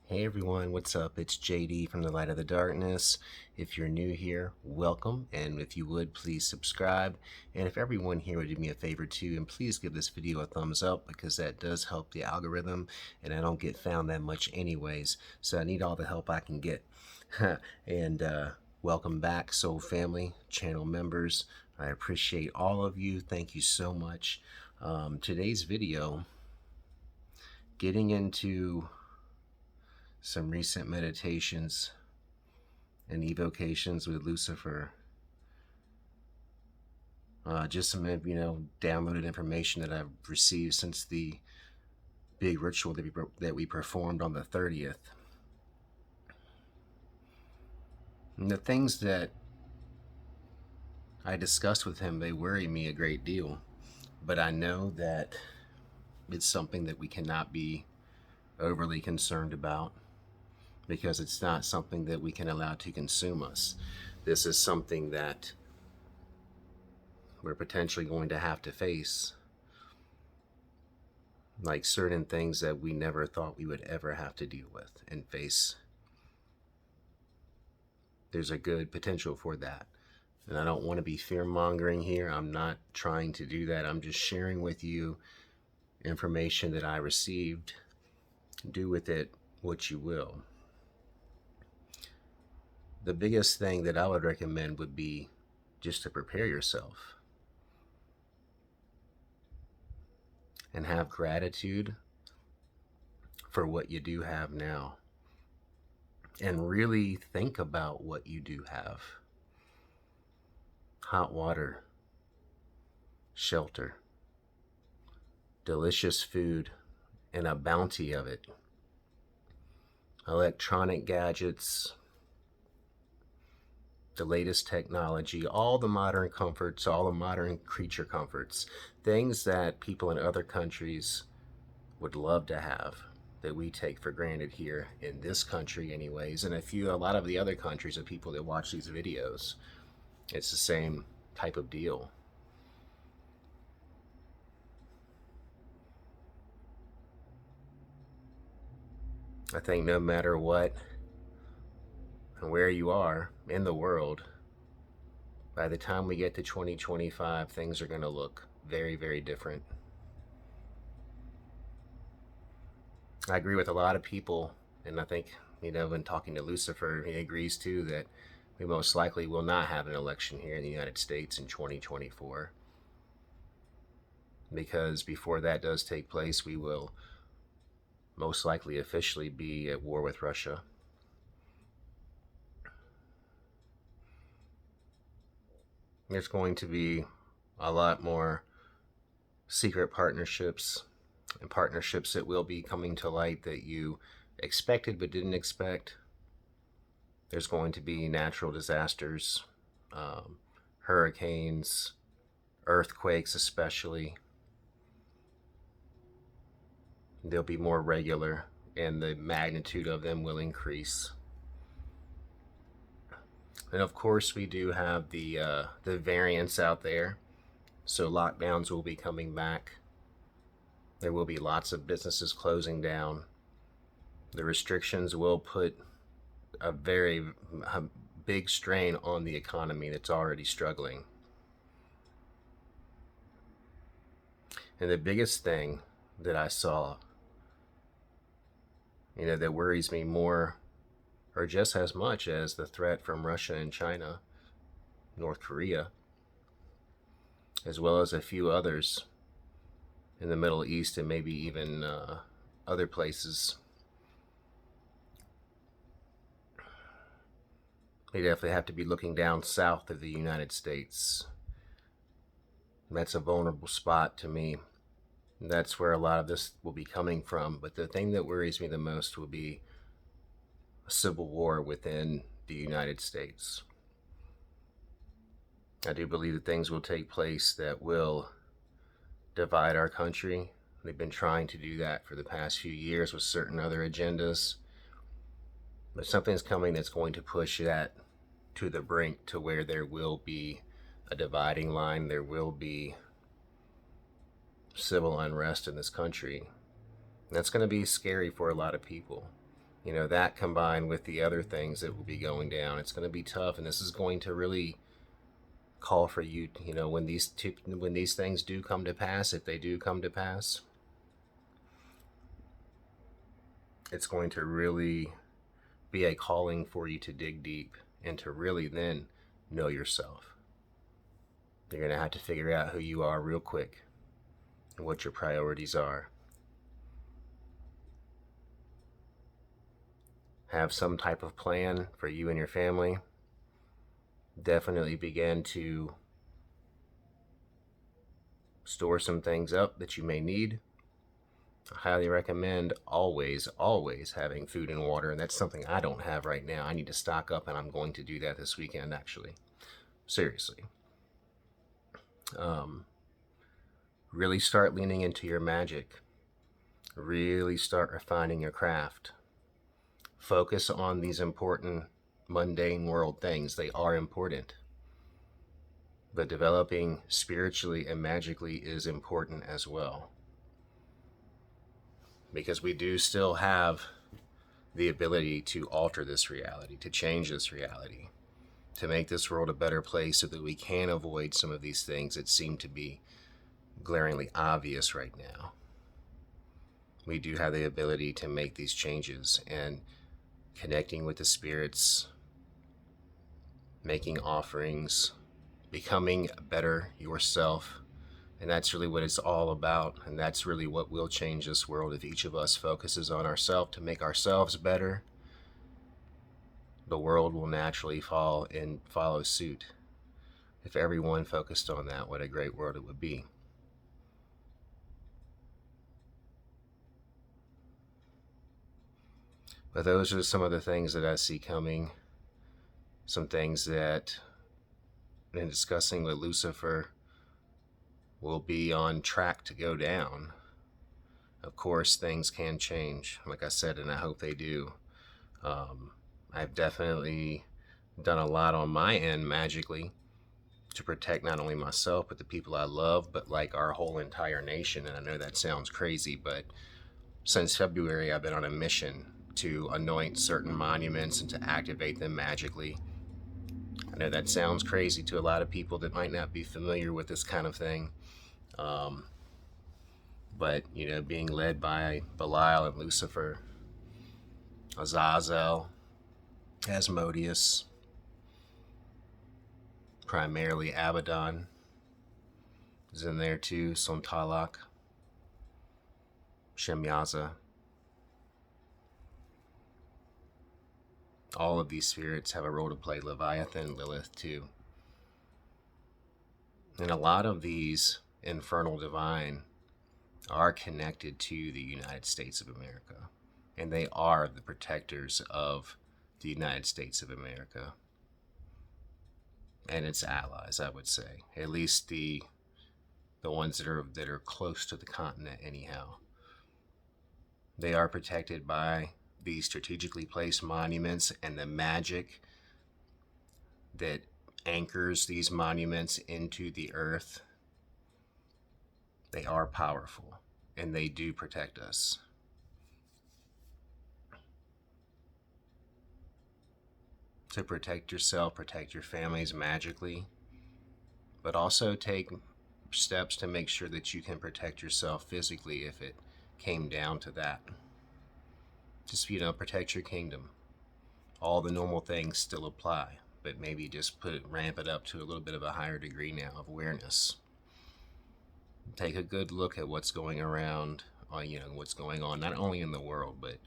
Hey everyone, what's up? It's JD from the Light of the Darkness. If you're new here, welcome, and if you would, please subscribe. And if everyone here would do me a favor too, and please give this video a thumbs up because that does help the algorithm, and I don't get found that much anyways, so I need all the help I can get. and welcome back, Soul Family, channel members. I appreciate all of you. Thank you so much. Today's video, getting into some recent meditations and evocations with Lucifer. Just some, downloaded information that I've received since the big ritual that we performed on the 30th. And the things that I discussed with him, they worry me a great deal. But I know that it's something that we cannot be overly concerned about, because it's not something that we can allow to consume us. This is something that we're potentially going to have to face, like certain things that we never thought we would ever have to deal with and face. There's a good potential for that. And I don't want to be fear-mongering here. I'm not trying to do that. I'm just sharing with you information that I received. Do with it what you will. The biggest thing that I would recommend would be just to prepare yourself and have gratitude for what you do have now, and really think about what you do have. Hot water, shelter, delicious food, and a bounty of it. Electronic gadgets, the latest technology, all the modern comforts, all the modern creature comforts, things that people in other countries would love to have, that we take for granted here in this country anyways, and a lot of the other countries of people that watch these videos. It's the same type of deal. I think no matter what and where you are in the world, by the time we get to 2025, things are going to look very, very different. I agree with a lot of people, and I think, when talking to Lucifer, he agrees too, that we most likely will not have an election here in the United States in 2024. Because before that does take place, we will most likely officially be at war with Russia. There's going to be a lot more secret partnerships and partnerships that will be coming to light that you expected but didn't expect. There's going to be natural disasters, hurricanes, earthquakes especially. They'll be more regular, and the magnitude of them will increase. And of course, we do have the variants out there, so lockdowns will be coming back. There will be lots of businesses closing down. The restrictions will put a very big strain on the economy that's already struggling. And the biggest thing that I saw, that worries me more, or just as much as the threat from Russia and China, North Korea, as well as a few others in the Middle East and maybe even other places. They definitely have to be looking down south of the United States. That's a vulnerable spot to me. That's where a lot of this will be coming from. But the thing that worries me the most will be a civil war within the United States. I do believe that things will take place that will divide our country. They've been trying to do that for the past few years with certain other agendas. But something's coming that's going to push that to the brink, to where there will be a dividing line. There will be civil unrest in this country. That's going to be scary for a lot of people. You know, that combined with the other things that will be going down, it's going to be tough, and this is going to really call for you, you know, when these things do come to pass, if they do come to pass, it's going to really be a calling for you to dig deep and to really then know yourself. You're going to have to figure out who you are real quick and what your priorities are. Have some type of plan for you and your family. Definitely begin to store some things up that you may need. I highly recommend always having food and water, and that's something I don't have right now. I need to stock up, and I'm going to do that this weekend, actually. Seriously. Really start leaning into your magic. Really start refining your craft. Focus on these important mundane world things. They are important. But developing spiritually and magically is important as well. Because we do still have the ability to alter this reality, to change this reality, to make this world a better place so that we can avoid some of these things that seem to be glaringly obvious right now. We do have the ability to make these changes, and connecting with the spirits, making offerings, becoming better yourself. And that's really what it's all about. And that's really what will change this world. If each of us focuses on ourselves to make ourselves better, the world will naturally fall and follow suit. If everyone focused on that, what a great world it would be. But those are some of the things that I see coming. Some things that, in discussing with Lucifer, will be on track to go down. Of course, things can change, like I said, and I hope they do. I've definitely done a lot on my end magically to protect not only myself, but the people I love, but like our whole entire nation. And I know that sounds crazy, but since February, I've been on a mission to anoint certain monuments and to activate them magically. I know that sounds crazy to a lot of people that might not be familiar with this kind of thing. But, you know, being led by Belial and Lucifer, Azazel, Asmodeus, primarily Abaddon is in there too, Sontalak, Shemyaza. All of these spirits have a role to play, Leviathan, Lilith too. And a lot of these infernal divine are connected to the United States of America. And they are the protectors of the United States of America and its allies, I would say. At least the ones that are close to the continent anyhow. They are protected by these strategically placed monuments and the magic that anchors these monuments into the earth. They are powerful, and they do protect us. To protect yourself, protect your families magically, but also take steps to make sure that you can protect yourself physically if it came down to that. Just, you know, protect your kingdom. All the normal things still apply, but maybe just ramp it up to a little bit of a higher degree now of awareness. Take a good look at what's going around, you know, what's going on, not only in the world, but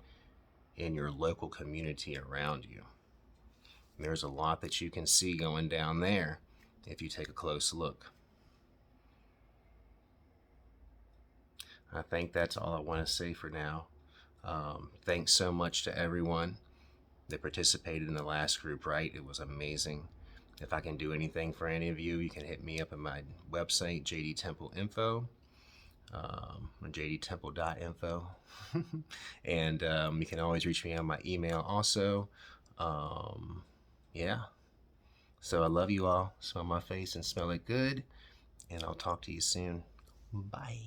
in your local community around you. There's a lot that you can see going down there if you take a close look. I think that's all I want to say for now. Thanks so much to everyone that participated in the last group, right? It was amazing. If I can do anything for any of you, you can hit me up at my website, JDTEMPLE.INFO, or JDTEMPLE.INFO. And you can always reach me on my email also. Yeah. So I love you all. Smell my face and smell it good. And I'll talk to you soon. Bye.